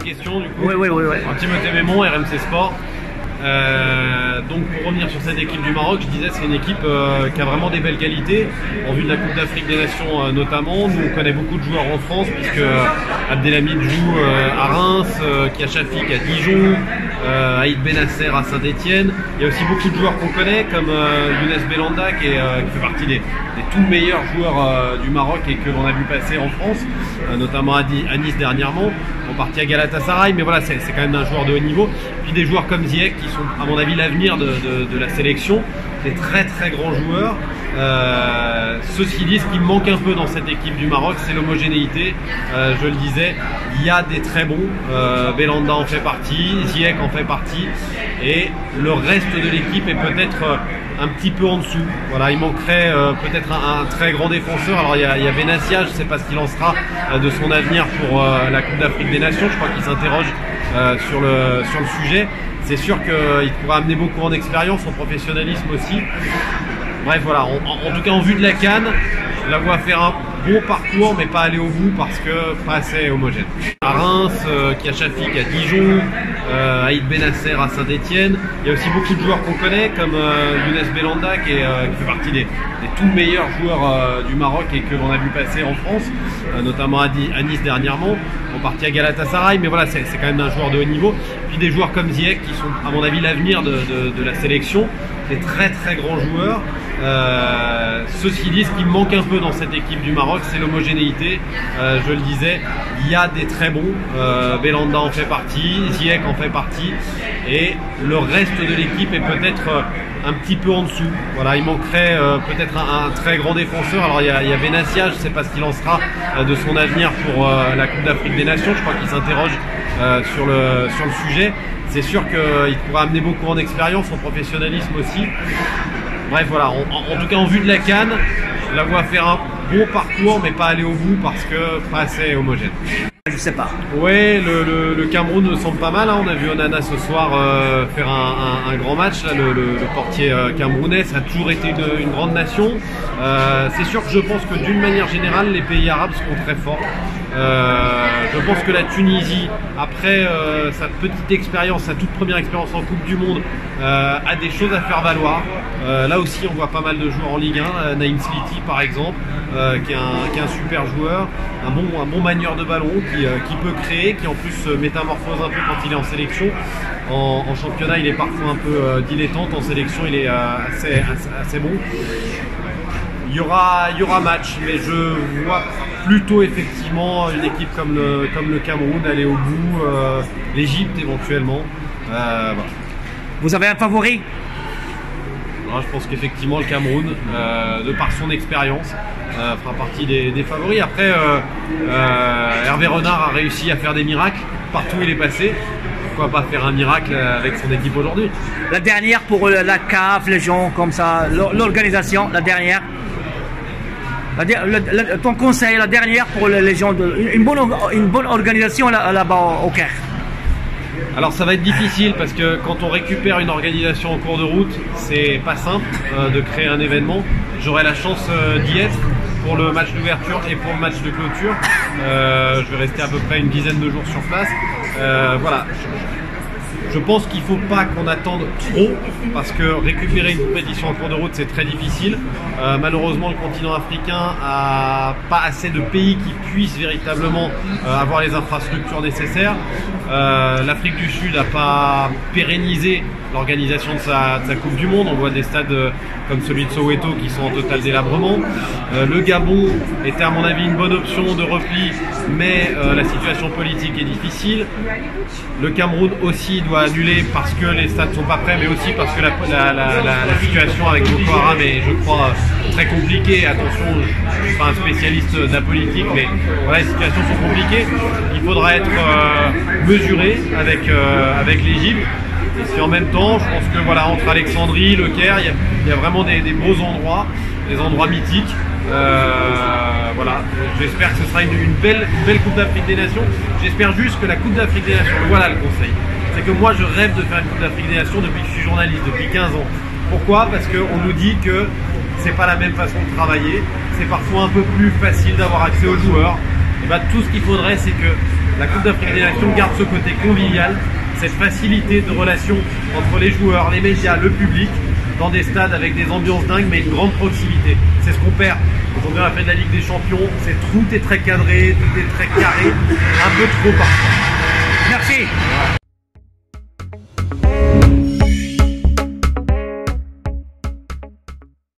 question du coup. Oui. Timothée Mémon, RMC Sport. Donc pour revenir sur cette équipe du Maroc, je disais c'est une équipe qui a vraiment des belles qualités en vue de la Coupe d'Afrique des Nations notamment. Nous on connaît beaucoup de joueurs en France puisque Abdelhamid joue à Reims, Kia Shafik à Dijon, Aïd Benasser à Saint-Etienne. Il y a aussi beaucoup de joueurs qu'on connaît comme Younes Belhanda qui fait partie des tout meilleurs joueurs du Maroc et que l'on a vu passer en France, notamment à Nice dernièrement, en partie à Galatasaray, mais voilà c'est quand même un joueur de haut niveau. Puis des joueurs comme Ziyech qui sont à mon avis l'avenir de la sélection, des très très grands joueurs. Ceci dit, ce qui me manque un peu dans cette équipe du Maroc, c'est l'homogénéité. Je le disais, il y a des très bons, Belhanda en fait partie, Ziyech en fait partie, et le reste de l'équipe est peut-être un petit peu en dessous. Voilà, il manquerait peut-être un très grand défenseur. Alors il y a Benassia, je ne sais pas ce qu'il en sera de son avenir pour la Coupe d'Afrique des Nations. Je crois qu'il s'interroge sur le sujet. C'est sûr qu'il pourra amener beaucoup en expérience, en professionnalisme aussi. Bref, voilà, en tout cas en vue de la CAN, je la vois faire un bon parcours, mais pas aller au bout parce que pas assez homogène. À Reims, Kia Shafik à Dijon, Aïd Benasser à Saint-Etienne. Il y a aussi beaucoup de joueurs qu'on connaît comme Younes Belhanda qui fait partie des tout meilleurs joueurs du Maroc et que l'on a vu passer en France, notamment à Nice dernièrement, en partie à Galatasaray, mais voilà c'est quand même un joueur de haut niveau. Puis des joueurs comme Ziyech qui sont à mon avis l'avenir de la sélection, des très très grands joueurs. Ceci dit, ce qui me manque un peu dans cette équipe du Maroc, c'est l'homogénéité. Je le disais, il y a des très bons, Belhanda en fait partie, Ziyech en fait partie, et le reste de l'équipe est peut-être un petit peu en dessous. Voilà, il manquerait peut-être un très grand défenseur. Alors il y a Benassia, je ne sais pas ce qu'il en sera de son avenir pour la Coupe d'Afrique des Nations. Je crois qu'il s'interroge sur le sujet. C'est sûr qu'il pourra amener beaucoup en expérience, en professionnalisme aussi. Bref, voilà, en tout cas en vue de la CAN, je la vois faire un bon parcours, mais pas aller au bout parce que pas assez homogène. Je sais pas. Ouais, le Cameroun me semble pas mal. Hein. On a vu Onana ce soir faire un grand match. Là, le portier camerounais, ça a toujours été une grande nation. C'est sûr que je pense que d'une manière générale, les pays arabes seront très forts. Je pense que la Tunisie, après sa petite expérience, sa toute première expérience en Coupe du Monde, a des choses à faire valoir. Là aussi, on voit pas mal de joueurs en Ligue 1. Naïm Sliti, par exemple, qui est un super joueur, un bon manieur de ballon, qui peut créer, qui en plus métamorphose un peu quand il est en sélection. En championnat, il est parfois un peu dilettante. En sélection, il est assez bon. Il y aura match, mais je vois plutôt effectivement une équipe comme le Cameroun aller au bout, l'Égypte éventuellement. Voilà. Vous avez un favori? Alors, je pense qu'effectivement le Cameroun, de par son expérience, fera partie des favoris. Après, Hervé Renard a réussi à faire des miracles partout où il est passé. Pourquoi pas faire un miracle avec son équipe aujourd'hui? La dernière pour la CAF, les gens comme ça, l'organisation, la dernière. Ton conseil, la dernière pour les gens, une bonne organisation là-bas au Caire. Alors ça va être difficile parce que quand on récupère une organisation en cours de route, c'est pas simple de créer un événement. J'aurai la chance d'y être pour le match d'ouverture et pour le match de clôture. Je vais rester à peu près une dizaine de jours sur place. Voilà. Je pense qu'il ne faut pas qu'on attende trop parce que récupérer une compétition en cours de route c'est très difficile. Malheureusement le continent africain n'a pas assez de pays qui puissent véritablement avoir les infrastructures nécessaires. L'Afrique du Sud n'a pas pérennisé l'organisation de sa Coupe du Monde. On voit des stades comme celui de Soweto qui sont en total délabrement. Le Gabon était à mon avis une bonne option de repli, mais la situation politique est difficile. Le Cameroun aussi doit annuler parce que les stades ne sont pas prêts, mais aussi parce que la situation avec Boko Haram est, je crois, très compliquée. Attention, je ne suis pas un spécialiste de la politique, mais voilà, les situations sont compliquées. Il faudra être mesuré avec l'Égypte. Et puis en même temps, je pense que voilà, entre Alexandrie, le Caire, il y a vraiment des beaux endroits, des endroits mythiques. Voilà, j'espère que ce sera une belle Coupe d'Afrique des Nations. J'espère juste que la Coupe d'Afrique des Nations, voilà le conseil, c'est que moi je rêve de faire une Coupe d'Afrique des Nations depuis que je suis journaliste, depuis 15 ans. Pourquoi? Parce qu'on nous dit que c'est pas la même façon de travailler, c'est parfois un peu plus facile d'avoir accès aux joueurs. Et bah, tout ce qu'il faudrait, c'est que La Coupe d'Afrique des Nations garde ce côté convivial, cette facilité de relation entre les joueurs, les médias, le public, dans des stades avec des ambiances dingues, mais une grande proximité. C'est ce qu'on perd. Aujourd'hui, on a fait de la Ligue des Champions, tout est très cadré, tout est très carré, un peu trop parfois.